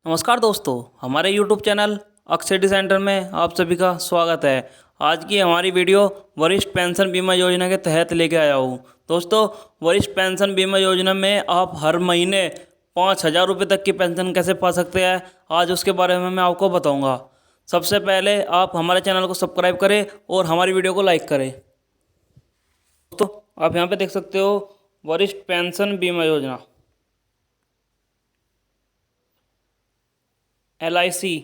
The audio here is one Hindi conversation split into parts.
नमस्कार दोस्तों, हमारे YouTube चैनल अक्सेटी सेंटर में आप सभी का स्वागत है। आज की हमारी वीडियो वरिष्ठ पेंशन बीमा योजना के तहत लेके आया हूँ। दोस्तों, वरिष्ठ पेंशन बीमा योजना में आप हर महीने 5,000 रुपये तक की पेंशन कैसे पा सकते हैं, आज उसके बारे में मैं आपको बताऊँगा। सबसे पहले आप हमारे चैनल को सब्सक्राइब करें और हमारी वीडियो को लाइक करें। दोस्तों, आप यहाँ पे देख सकते हो वरिष्ठ पेंशन बीमा योजना LIC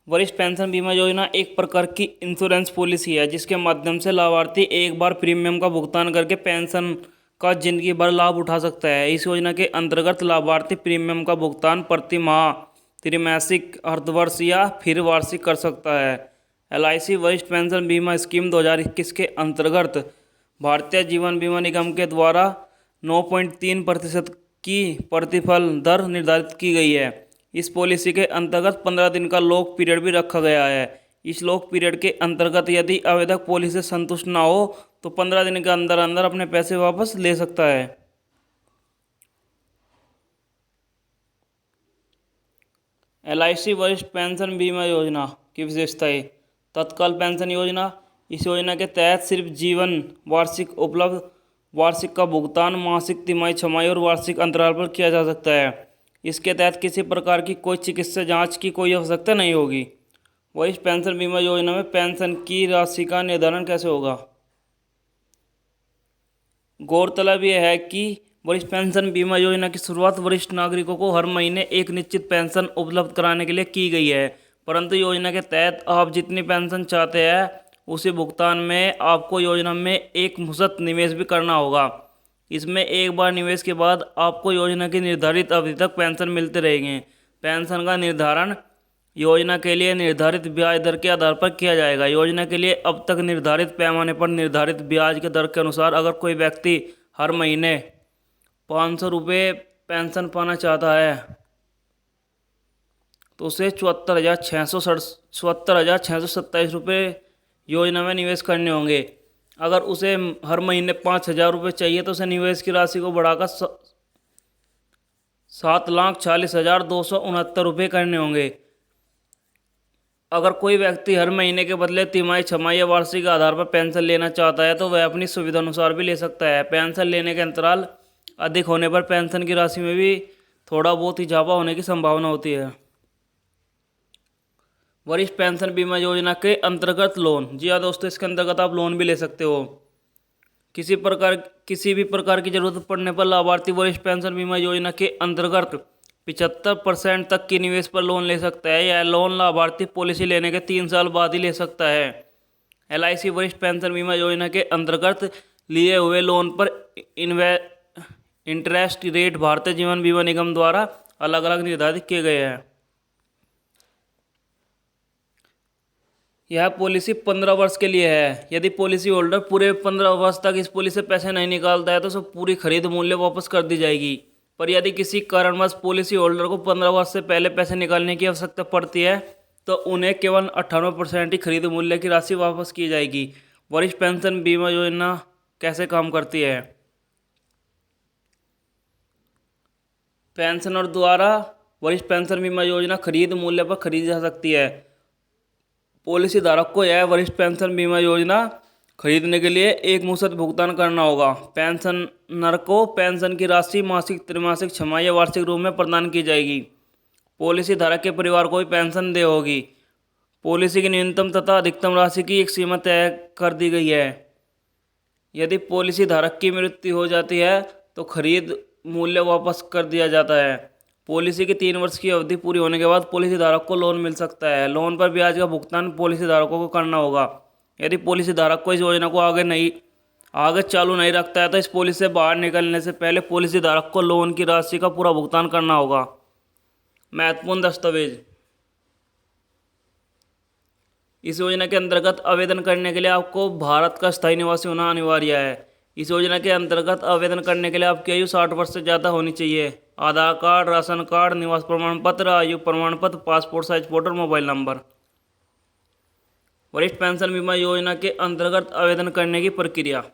वरिष्ठ पेंशन बीमा योजना एक प्रकार की इंश्योरेंस पॉलिसी है जिसके माध्यम से लाभार्थी एक बार प्रीमियम का भुगतान करके पेंशन का जिंदगी भर लाभ उठा सकता है। इस योजना के अंतर्गत लाभार्थी प्रीमियम का भुगतान प्रति माह, त्रिमासिक, अर्धवर्ष या फिर वार्षिक कर सकता है। LIC वरिष्ठ पेंशन बीमा स्कीम 2021 के अंतर्गत भारतीय जीवन बीमा निगम के द्वारा 9.3% की प्रतिफल दर निर्धारित की गई है। इस पॉलिसी के अंतर्गत 15 दिन का लॉक पीरियड भी रखा गया है। इस लॉक पीरियड के अंतर्गत यदि आवेदक पॉलिसी से संतुष्ट ना हो तो 15 दिन के अंदर अंदर अपने पैसे वापस ले सकता है। LIC वरिष्ठ पेंशन बीमा योजना की विशेषताएं। तत्काल पेंशन योजना। इस योजना के तहत सिर्फ जीवन वार्षिक उपलब्ध वार्षिक का भुगतान मासिक, तिमाही, छमाही और वार्षिक अंतराल पर किया जा सकता है। इसके तहत किसी प्रकार की कोई चिकित्सा जांच की कोई आवश्यकता नहीं होगी। वरिष्ठ पेंशन बीमा योजना में पेंशन की राशि का निर्धारण कैसे होगा। गौरतलब यह है कि वरिष्ठ पेंशन बीमा योजना की शुरुआत वरिष्ठ नागरिकों को हर महीने एक निश्चित पेंशन उपलब्ध कराने के लिए की गई है, परंतु योजना के तहत आप जितनी पेंशन चाहते हैं उसी भुगतान में आपको योजना में एक मुश्त निवेश भी करना होगा। इसमें एक बार निवेश के बाद आपको योजना की निर्धारित अवधि तक पेंशन मिलते रहेंगे। पेंशन का निर्धारण योजना के लिए निर्धारित ब्याज दर के आधार पर किया जाएगा। योजना के लिए अब तक निर्धारित पैमाने पर निर्धारित ब्याज के दर के अनुसार अगर कोई व्यक्ति हर महीने 500 रुपये पेंशन पाना चाहता है तो उसे 74,627 रुपये योजना में निवेश करने होंगे। अगर उसे हर महीने 5,000 रुपये चाहिए तो उसे निवेश की राशि को बढ़ाकर 7,40,269 रुपये करने होंगे। अगर कोई व्यक्ति हर महीने के बदले तिमाही, छमाही या वार्षिक आधार पर पेंशन लेना चाहता है तो वह अपनी सुविधा अनुसार भी ले सकता है। पेंशन लेने के अंतराल अधिक होने पर पेंशन की राशि में भी थोड़ा बहुत इजाफा होने की संभावना होती है। वरिष्ठ पेंशन बीमा योजना के अंतर्गत लोन। जी हाँ दोस्तों, इसके अंतर्गत आप लोन भी ले सकते हो। किसी भी प्रकार की जरूरत पड़ने पर लाभार्थी वरिष्ठ पेंशन बीमा योजना के अंतर्गत 75% तक की निवेश पर लोन ले सकता है। यह लोन लाभार्थी पॉलिसी लेने के 3 साल बाद ही ले सकता है। LIC वरिष्ठ पेंशन बीमा योजना के अंतर्गत लिए हुए लोन पर इंटरेस्ट रेट भारतीय जीवन बीमा निगम द्वारा अलग अलग निर्धारित किए गए हैं। यह पॉलिसी 15 वर्ष के लिए है। यदि पॉलिसी होल्डर पूरे 15 वर्ष तक इस पॉलिसी से पैसे नहीं निकालता है तो उसे पूरी खरीद मूल्य वापस कर दी जाएगी। पर यदि किसी कारणवश पॉलिसी होल्डर को 15 वर्ष से पहले पैसे निकालने की आवश्यकता पड़ती है तो उन्हें केवल 98% ही खरीद मूल्य की राशि वापस की जाएगी। वरिष्ठ पेंशन बीमा योजना कैसे काम करती है। पेंशनर द्वारा वरिष्ठ पेंशन बीमा योजना खरीद मूल्य पर खरीदी जा सकती है। पॉलिसी धारक को यह वरिष्ठ पेंशन बीमा योजना खरीदने के लिए एक मुश्त भुगतान करना होगा। पेंशनर को पेंशन की राशि मासिक, त्रिमासिक, छमाही या वार्षिक रूप में प्रदान की जाएगी। पॉलिसी धारक के परिवार को भी पेंशन देय होगी। पॉलिसी की न्यूनतम तथा अधिकतम राशि की एक सीमा तय कर दी गई है। यदि पॉलिसी धारक की मृत्यु हो जाती है तो खरीद मूल्य वापस कर दिया जाता है। पॉलिसी की 3 वर्ष की अवधि पूरी होने के बाद पॉलिसी धारक को लोन मिल सकता है। लोन पर ब्याज का भुगतान पॉलिसी धारकों को करना होगा। यदि पॉलिसी धारक को इस योजना को आगे चालू नहीं रखता है तो इस पॉलिसी से बाहर निकलने से पहले पॉलिसी धारक को लोन की राशि का पूरा भुगतान करना होगा। महत्वपूर्ण दस्तावेज। इस योजना के अंतर्गत आवेदन करने के लिए आपको भारत का स्थायी निवासी होना अनिवार्य है। इस योजना के अंतर्गत आवेदन करने के लिए आपकी आयु 60 वर्ष से ज़्यादा होनी चाहिए। आधार कार्ड, राशन कार्ड, निवास प्रमाण पत्र, आयु प्रमाण पत्र, passport size photo, mobile number. वरिष्ठ पेंशन बीमा योजना के अंतर्गत आवेदन करने की प्रक्रिया।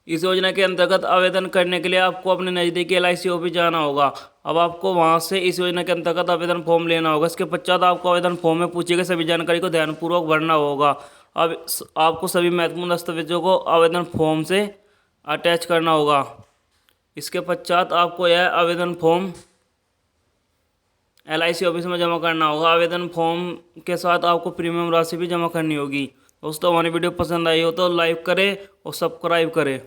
इस योजना के अंतर्गत आवेदन करने के लिए आपको अपने नज़दीकी LIC ऑफिस जाना होगा। अब आपको वहां से इस योजना के अंतर्गत आवेदन फॉर्म लेना होगा। इसके पश्चात आपको आवेदन फॉर्म में पूछी गई सभी जानकारी को ध्यानपूर्वक भरना होगा। अब आपको सभी महत्वपूर्ण दस्तावेजों को आवेदन फॉर्म से अटैच करना होगा। इसके पश्चात आपको यह आवेदन फॉर्म LIC ऑफिस में जमा करना होगा। आवेदन फॉर्म के साथ आपको प्रीमियम राशि भी जमा करनी होगी। दोस्तों, हमारी वीडियो पसंद आई हो तो लाइक करें और सब्सक्राइब करें।